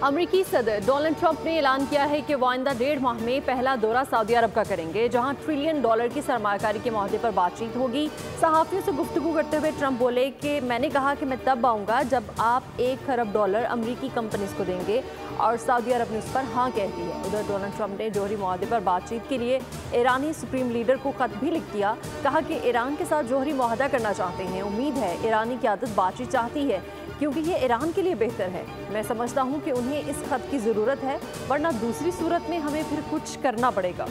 अमरीकी सदर Donald Trump ने ऐलान किया है कि वो आइंदा 1.5 माह में पहला दौरा सऊदी अरब का करेंगे, जहां $1 ट्रिलियन की सरमायाकारी के मुद्दे पर बातचीत होगी। सहाफ़ियों से गुफ्तगू करते हुए ट्रंप बोले कि मैंने कहा कि मैं तब आऊँगा जब आप $1 खरब अमरीकी कंपनीज को देंगे, और सऊदी अरब ने उस पर हाँ कह दी है। उधर डोनाल्ड ट्रंप ने जौहरी मुआहदे पर बातचीत के लिए ईरानी सुप्रीम लीडर को खत भी लिख दिया। कहा कि ईरान के साथ जौहरी मुआहदा करना चाहते हैं। उम्मीद है ईरानी क़यादत बातचीत चाहती है, क्योंकि ये ईरान के लिए बेहतर है। मैं समझता हूँ कि उन्हें इस खत की ज़रूरत है, वरना दूसरी सूरत में हमें फिर कुछ करना पड़ेगा।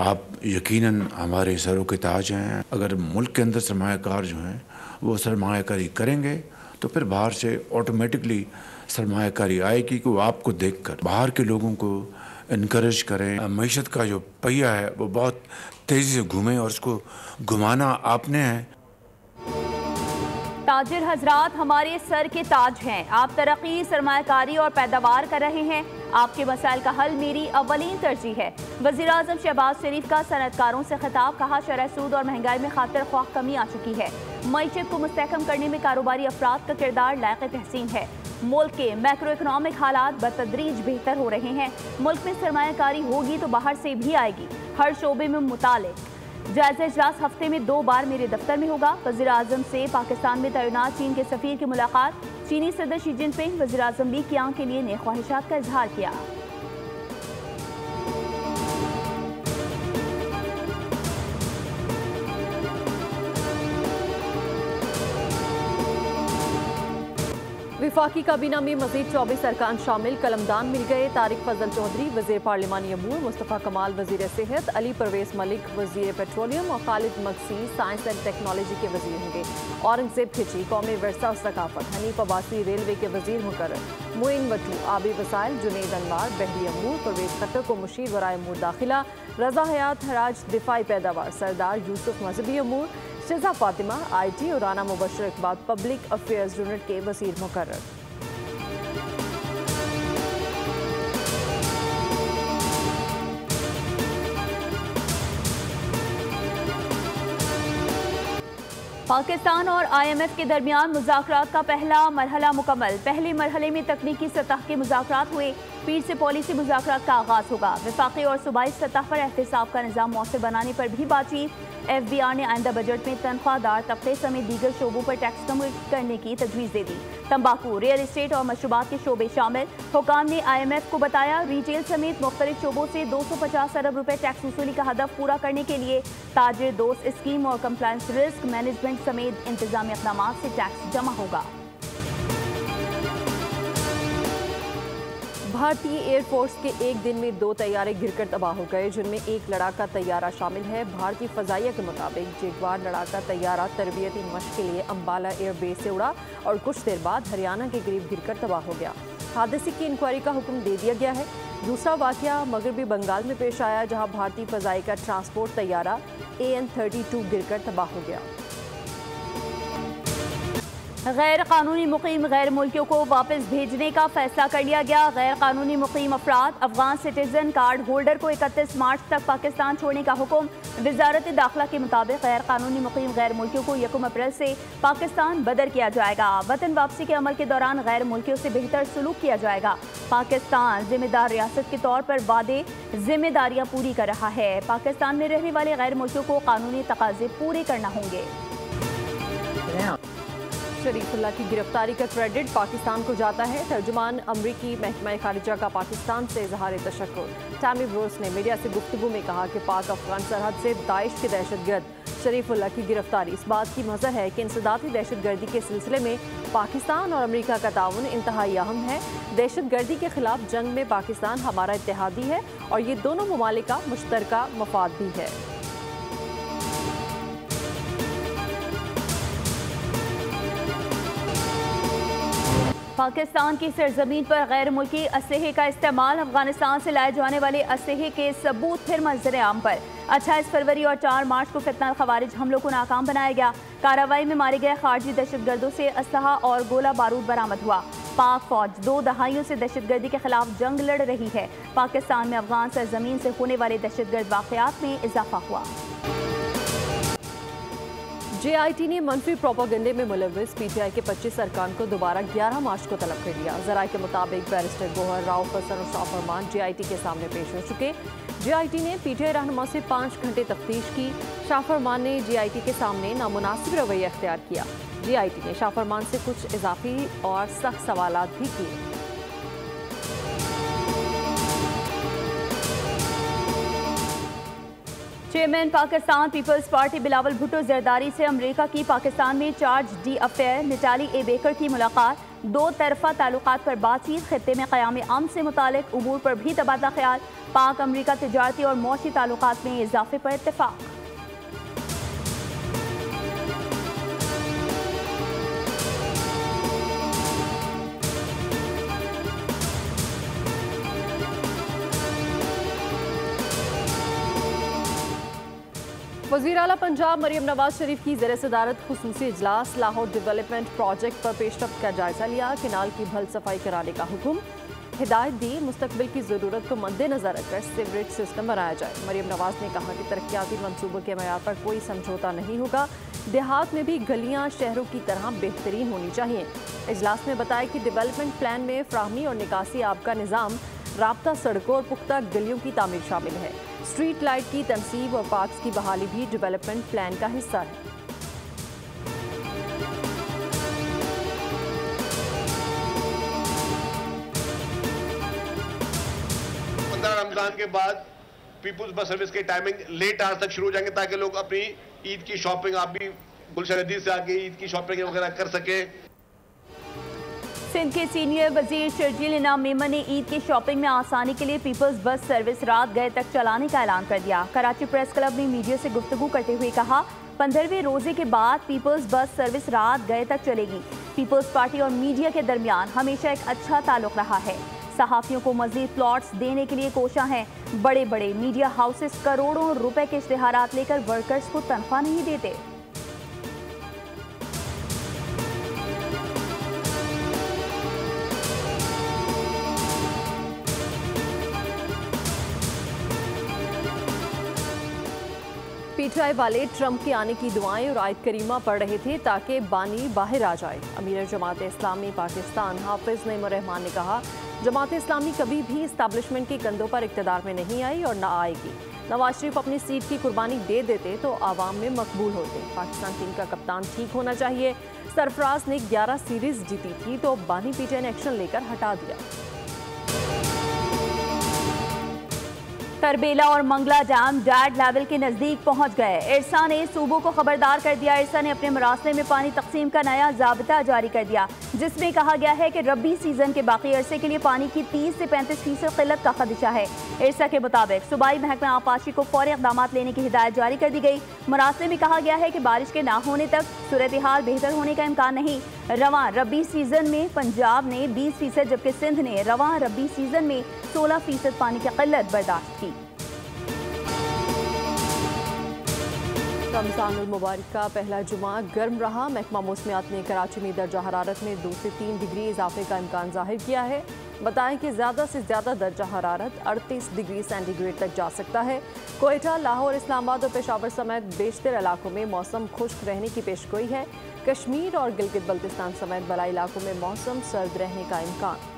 आप यकीनन हमारे सरों के ताज हैं। अगर मुल्क के अंदर सरमायाकार जो हैं वो सरमायाकारी करेंगे तो फिर बाहर से ऑटोमेटिकली सरमायाकारी आएगी कि वो आपको देखकर बाहर के लोगों को इनकरेज करें। मईशत का जो पहिया है वो बहुत तेज़ी से घूमे, और उसको घुमाना आपने है। ताजिर हजरात हमारे सर के ताज हैं। आप तरक्की, सरमायाकारी और पैदावार कर रहे हैं। आपके मसाइल का हल मेरी अव्वलीन तरजीह है। वज़ीर आज़म शहबाज शरीफ का सनतकारों से खिताब। कहा शरह सूद और महंगाई में खातिर ख्वाह कमी आ चुकी है। मईशत को मुस्तहकम करने में कारोबारी अफराद का किरदार लायक तहसीन है। मुल्क के मैक्रो इकनॉमिक हालात बतदरीज बेहतर हो रहे हैं। मुल्क में सरमायाकारी होगी तो बाहर से भी आएगी। हर शोबे में मुताले जायजा इजलास हफ्ते में 2 बार मेरे दफ्तर में होगा। वज़ीर आज़म से पाकिस्तान में तैनात चीन के सफ़ीर की मुलाकात। चीनी सदर शी जिनपिंग वज़ीर आज़म ली कियांग के लिए नई ख्वाहिशात का इजहार किया। विफाकी काबीना में मजीद 24 अरकान शामिल। कलमदान मिल गए। तारिक फजल चौधरी वज़ीर पार्लिमानी अमूर, मुस्तफ़ा कमाल वज़ीर सेहत, अली परवेज़ मलिक वज़ीर पेट्रोलियम और Khalid Magsi science and technology के वज़ीर होंगे। औरंगज़ेब खिची कौमी विरसा और सकाफत। हनीफ अब्बासी रेलवे के वज़ीर मुकर्रर। मुइन वटू आबी वसाइल। जुनेद अनवार बहरी अमूर। परवेज़ खट्टर को मुशीर वराए अमूर दाखिला। रज़ा हयात हराज दिफाई पैदावार। सरदार यूसुफ मजहबी अमूर। शिजा फातिमा IT और Rana Mubashar Iqbal public affairs unit के वज़ीर मुकर्रर। पाकिस्तान और IMF के दरमियान मुज़ाकरात का पहला मरहला मुकम्मल। पहले मरहले में तकनीकी सतह के मुज़ाकरात हुए। पीर से पॉलिसी मुज़ाकरात का आगाज़ होगा। वफाकी और सूबाई सतह पर एहतिसाब का निज़ाम मौसर बनाने पर भी बातचीत। FBR ने आइंदा बजट में तनख्वाहदार तबके समेत दीगर शोबों पर टैक्स कम करने की तजवीज़ दे दी। तंबाकू, रियल इस्टेट और मशरूबात के शोबे शामिल। हुकाम ने IMF को बताया रिटेल समेत मुख्तलिफ शोबों से 250 अरब रुपए टैक्स वसूली का हदफ पूरा करने के लिए ताजिर दोस्त स्कीम और कंप्लायंस रिस्क मैनेजमेंट समेत इंतजामी इक़दाम से टैक्स जमा होगा। भारतीय एयरफोर्स के एक दिन में 2 तैयारे गिरकर तबाह हो गए, जिनमें एक लड़ाका तैयारा शामिल है। भारतीय फ़ज़ाइया के मुताबिक जगवार लड़ाका तैयारा तरबियती मश्क के लिए अम्बाला एयरबेस से उड़ा और कुछ देर बाद हरियाणा के करीब गिरकर तबाह हो गया। हादसे की इंक्वायरी का हुक्म दे दिया गया है। दूसरा वाक़या मगरबी बंगाल में पेश आया, जहाँ भारतीय फ़ज़ाई का ट्रांसपोर्ट तैयारा AN-32 गिरकर तबाह हो गया। गैर कानूनी मुकीम गैर मुल्कियों को वापस भेजने का फैसला कर लिया गया। गैर कानूनी मुकीम अफराद अफगान सिटीजन कार्ड होल्डर को 31 मार्च तक पाकिस्तान छोड़ने का हुक्म। वजारत दाखिला के मुताबिक गैर कानूनी मुकीम गैर मुल्कियों को 1 अप्रैल से पाकिस्तान बदर किया जाएगा। वतन वापसी के अमल के दौरान गैर मुल्कियों से बेहतर सलूक किया जाएगा। पाकिस्तान जिम्मेदार रियासत के तौर पर वादे जिम्मेदारियाँ पूरी कर रहा है। पाकिस्तान में रहने वाले गैर मुल्कियों को कानूनी तकाजे पूरे करना होंगे। शरीफुल्लाह की गिरफ्तारी का क्रेडिट पाकिस्तान को जाता है। तर्जुमान अमरीकी महकमा खारिजा का पाकिस्तान से इजहार तशक्कुर। टैमी ब्रोस ने मीडिया से गुफ्तगू में कहा कि पाक अफगान सरहद से दाइश के दहशतगर्द शरीफुल्लाह की गिरफ्तारी इस बात की मज़हर है कि इंसदादी दहशतगर्दी के सिलसिले में पाकिस्तान और अमरीका का ताउन इंतहाई अहम है। दहशतगर्दी के खिलाफ जंग में पाकिस्तान हमारा इत्तेहादी है और ये दोनों ममालिक का मुश्तरका मफाद भी है। पाकिस्तान की सरजमीन पर गैर मुल्की असलहे का इस्तेमाल। अफगानिस्तान से लाए जाने वाले असलहे के सबूत फिर मंजर आम पर। 28 फरवरी और 4 मार्च को फितना खवारिज हमलों को नाकाम बनाया गया। कार्रवाई में मारे गए खारजी दहशतगर्दों से असलहा और गोला बारूद बरामद हुआ। पाक फौज 2 दहाइयों से दहशतगर्दी के खिलाफ जंग लड़ रही है। पाकिस्तान में अफगान सरजमीन से होने वाले दहशतगर्द वाक़यात में इजाफा हुआ। JIT ने मनफी प्रोपागेंडे में मुलविस PTI के 25 अरकान को दोबारा 11 मार्च को तलब कर लिया। जराये के मुताबिक बैरिस्टर गोहर, राउफ हसन और शाह फरमान JIT के सामने पेश हो चुके। JIT ने PTI रहनुमा से 5 घंटे तफ्तीश की। शाह फरमान ने JIT के सामने नामुनासिब रवैया अख्तियार किया। JIT ने शाह फरमान से कुछ इजाफी और सख्त सवालात भी किए। चेयरमैन पाकिस्तान पीपल्स पार्टी बिलावल भुट्टो जरदारी से अमेरिका की पाकिस्तान में charge d' affaires Natalie A Baker की मुलाकात। 2 तरफा ताल्लुकात पर बातचीत, खित्ते में क़याम अमन से मुतालिक उमूर पर भी तबादला ख्याल। पाक अमेरिका तिजारती और मौशी ताल्लुकात में इजाफे पर इत्तेफाक। वज़ीर आला पंजाब मरियम नवाज शरीफ की ज़ेर सदारत खुसूसी इजलास। लाहौर डेवलपमेंट प्रोजेक्ट पर पेशरफ्त का जायजा लिया। किनाल की भल सफाई कराने का हुक्म। हिदायत दी मुस्तकबिल की ज़रूरत को मद्देनजर रखकर सीवरेज सिस्टम बनाया जाए। मरियम नवाज ने कहा कि तरक्याती मंसूबों के मयार पर कोई समझौता नहीं होगा। देहात में भी गलियाँ शहरों की तरह बेहतरीन होनी चाहिए। इजलास में बताया कि डेवलपमेंट प्लान में फ्राहमी और निकासी आब का निज़ाम, राब्ता सड़कों और पुख्ता गलियों की तामीर शामिल है। स्ट्रीट लाइट की तनसीब और पार्क्स की बहाली भी डेवलपमेंट प्लान का हिस्सा है। रमजान के बाद पीपुल्स बस सर्विस की टाइमिंग लेट आवर्स तक शुरू हो जाएंगे ताकि लोग अपनी ईद की शॉपिंग, आप भी गुलशन हदीद से आके ईद की शॉपिंग वगैरह कर सके। सिंध के सीनियर वजीर शर्जील इनाम मेमन ने ईद की शॉपिंग में आसानी के लिए पीपल्स बस सर्विस रात गए तक चलाने का ऐलान कर दिया। कराची प्रेस क्लब ने मीडिया से गुफ्तगू करते हुए कहा, 15वें रोजे के बाद पीपल्स बस सर्विस रात गए तक चलेगी। पीपल्स पार्टी और मीडिया के दरमियान हमेशा एक अच्छा ताल्लुक रहा है। सहाफ़ियों को मज़ीद प्लॉट्स देने के लिए कोशां हैं। बड़े बड़े मीडिया हाउसेस करोड़ों रुपए के इश्तिहारात लेकर वर्कर्स को तनख्वाह नहीं देते। PTI वाले ट्रंप के आने की दुआएं और आयत करीमा पढ़ रहे थे ताकि बानी बाहर आ जाए। अमीर जमात इस्लामी पाकिस्तान हाफिज नईम रहमान ने कहा, जमात इस्लामी कभी भी इस्टेब्लिशमेंट के कंधों पर इक़्तिदार में नहीं आई और ना आएगी। नवाज शरीफ अपनी सीट की कुर्बानी दे देते तो आवाम में मकबूल होते। पाकिस्तान टीम का कप्तान ठीक होना चाहिए। सरफराज ने 11 सीरीज जीती थी तो बानी PTI ने एक्शन लेकर हटा दिया। तरबेला और मंगला डैम डेड लेवल के नजदीक पहुंच गए। इरसा ने सूबों को खबरदार कर दिया। इरसा ने अपने मरासले में पानी तकसीम का नया ज़ाब्ता जारी कर दिया, जिसमें कहा गया है कि रबी सीजन के बाकी अरसे के लिए पानी की 30 से 35% किल्लत का खदशा है। इरसा के मुताबिक सूबाई महकमा आबपाशी को फौरी इक़दाम लेने की हिदायत जारी कर दी गई। मरासले में कहा गया है कि बारिश के ना होने तक सूरत हाल बेहतर होने का इम्कान नहीं। रवां रबी सीजन में पंजाब ने 20%, जबकि सिंध ने रवां रबी सीजन में 16% पानी की किल्लत बर्दाश्त की। रमज़ानुल मुबारक का पहला जुमा गर्म रहा। महकमा मौसमियात ने कराची में दर्जा हरारत में 2 से 3 डिग्री इजाफे का इम्कान जाहिर किया है। बताएं कि ज़्यादा से ज़्यादा दर्जा हरारत 38 डिग्री सेंटीग्रेड तक जा सकता है। कोयटा, लाहौर, इस्लामाबाद और पेशावर समेत बेशतर इलाकों में मौसम खुश्क रहने की पेशगोई है। कश्मीर और गिलगित बल्तिस्तान समेत बलाई इलाकों में मौसम सर्द रहने का इम्कान।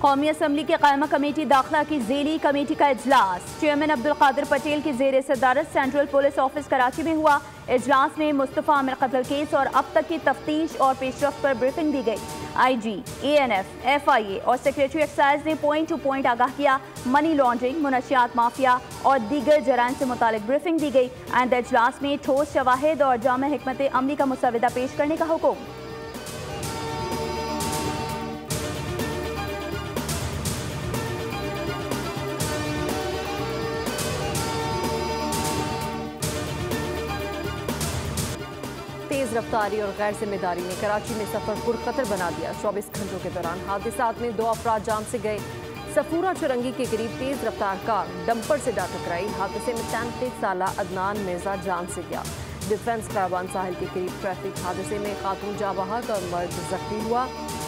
कौमी असम्बली की कायमा कमेटी दाखिला की ज़ेली कमेटी का इजलास। चेयरमैन अब्दुल कादिर पटेल की ज़ेर सदारत सेंट्रल पुलिस ऑफिस कराची में हुआ। इजलास में मुस्तफ़ा आमिर कत्ल केस और अब तक की तफ्तीश और पेशरफ्त पर ब्रीफिंग दी गई। IG, ANF, FIA और सेक्रेटरी एक्साइज ने पॉइंट टू पॉइंट आगाह किया। मनी लॉन्ड्रिंग, मुनशियात माफिया और दीगर जराइम से मुतालिक ब्रीफिंग दी गई। आइंदा इजलास में ठोस शवाहिद और जामे हिकमत अमली का मुसविदा पेश करने का हुक्म। तेज रफ्तारी और गैर जिम्मेदारी ने कराची में सफर पुरखतर बना दिया। 24 घंटों के दौरान हादसात में 2 अफराद जान से गए। सफूरा चुरंगी के करीब तेज रफ्तार कार डंपर से जा टकराई। हादसे में 33 साला अदनान मिर्जा जान से गया। डिफेंस खराबान साहिल के करीब ट्रैफिक हादसे में खातून जाँ बहक और मर्द जख्मी हुआ।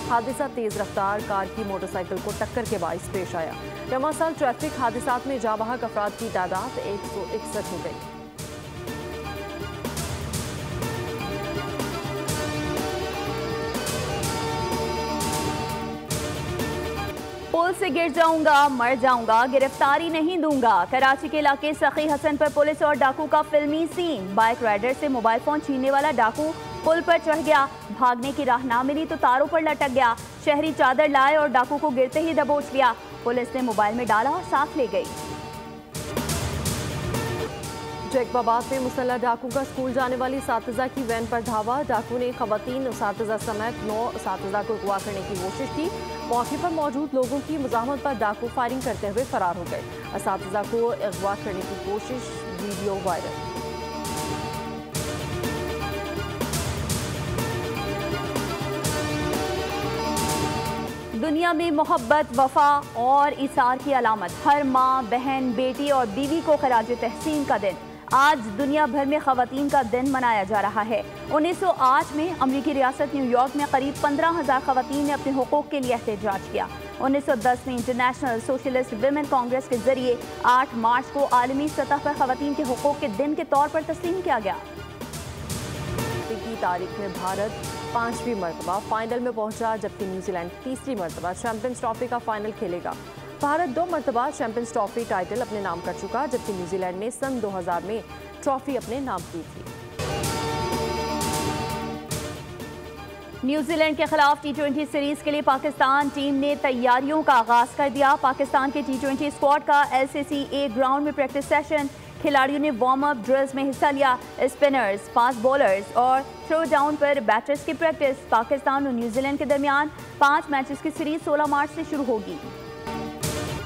हादसा तेज रफ्तार कार की मोटरसाइकिल को टक्कर के बाइस पेश आया। रवां साल ट्रैफिक हादसात में जाँ बहक अफराद की तादाद 161 हो गई। पुल से गिर जाऊंगा, मर जाऊंगा, गिरफ्तारी नहीं दूंगा। कराची के इलाके सखी हसन पर पुलिस और डाकू का फिल्मी सीन। बाइक राइडर से मोबाइल फोन छीनने वाला डाकू पुल पर चढ़ गया, भागने की राह ना मिली तो तारों पर लटक गया। शहरी चादर लाए और डाकू को गिरते ही दबोच लिया। पुलिस ने मोबाइल में डाला और साथ ले गई। जैकबाबाद में मुसल्लह डाकू का स्कूल जाने वाली उसातिज़ा की वैन पर धावा। डाकू ने खवातीन उसातिज़ा समेत 9 उसातिज़ा को अगवा करने की कोशिश की। मौके पर मौजूद लोगों की मुज़ाहमत पर डाकू फायरिंग करते हुए फरार हो गए। उसातिज़ा को अगवा करने की कोशिश, वीडियो वायरल। दुनिया में मोहब्बत, वफा और इसार की अलामत। हर माँ, बहन, बेटी और बीवी को खराज तहसीन का दिन। आज दुनिया भर में खवातीन का दिन मनाया जा रहा है। 1908 में अमरीकी रियासत न्यूयॉर्क में करीब 15,000 खवातीन ने अपने हुकूक के लिए एहतजाज किया। 1910 में इंटरनेशनल सोशलिस्ट विमेन कांग्रेस के जरिए 8 मार्च को आलमी सतह पर खवातीन के हुकूक के दिन के तौर पर तस्लीम किया गया। की तारीख में भारत 5वीं मरतबा फाइनल में पहुंचा, जबकि न्यूजीलैंड 3री मरतबा चैंपियंस ट्रॉफी का फाइनल खेलेगा। भारत 2 मरतबा चैंपियंस ट्रॉफी टाइटल अपने नाम कर चुका, जबकि न्यूजीलैंड ने सन 2000 में ट्रॉफी अपने नाम की थी। न्यूजीलैंड के खिलाफ T20 सीरीज के लिए पाकिस्तान टीम ने तैयारियों का आगाज कर दिया। पाकिस्तान के T20 स्क्वाड का LCCA ग्राउंड में प्रैक्टिस सेशन। खिलाड़ियों ने वार्म अप ड्रिल्स में हिस्सा लिया। स्पिनर्स, फास्ट बॉलर्स और थ्रो डाउन पर बैटर्स की प्रैक्टिस। पाकिस्तान और न्यूजीलैंड के दरमियान 5 मैचेस की सीरीज 16 मार्च से शुरू होगी।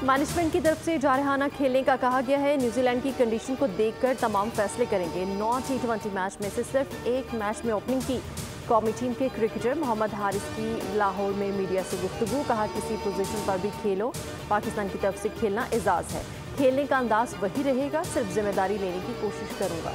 मैनेजमेंट की तरफ से जारहाना खेलने का कहा गया है। न्यूजीलैंड की कंडीशन को देखकर तमाम फैसले करेंगे। 9 T20 मैच में से सिर्फ एक मैच में ओपनिंग की। कौमी टीम के क्रिकेटर मोहम्मद हारिस की लाहौर में मीडिया से गुफ्तगू। कहा, किसी पोजीशन पर भी खेलो, पाकिस्तान की तरफ से खेलना एजाज़ है। खेलने का अंदाज वही रहेगा, सिर्फ जिम्मेदारी लेने की कोशिश करूंगा।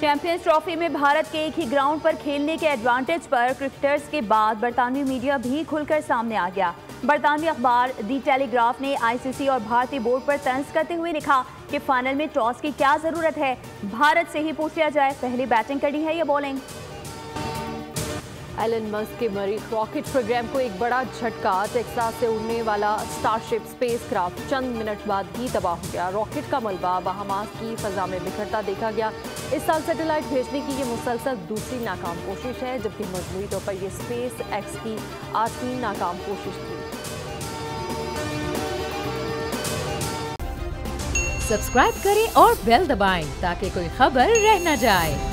चैंपियंस ट्रॉफी में भारत के एक ही ग्राउंड पर खेलने के एडवांटेज पर क्रिकेटर्स के बाद बरतानवी मीडिया भी खुलकर सामने आ गया। बरतानवी अखबार दी टेलीग्राफ ने ICC और भारतीय बोर्ड पर तंज करते हुए लिखा कि फाइनल में टॉस की क्या जरूरत है, भारत से ही पूछ लिया जाए, पहले बैटिंग करनी है या बॉलिंग। एलन मस्क के मरीख रॉकेट प्रोग्राम को एक बड़ा झटका। टेक्सास से उड़ने वाला स्टारशिप स्पेसक्राफ्ट चंद मिनट बाद ही तबाह हो गया। रॉकेट का मलबा बहामास की फजा में बिखरता देखा गया। इस साल सैटेलाइट भेजने की ये मुसलसल दूसरी नाकाम कोशिश है, जबकि मजमूई तौर पर यह स्पेस एक्स की 8वीं नाकाम कोशिश थी। सब्सक्राइब करें और बेल दबाएं ताकि कोई खबर रह न जाए।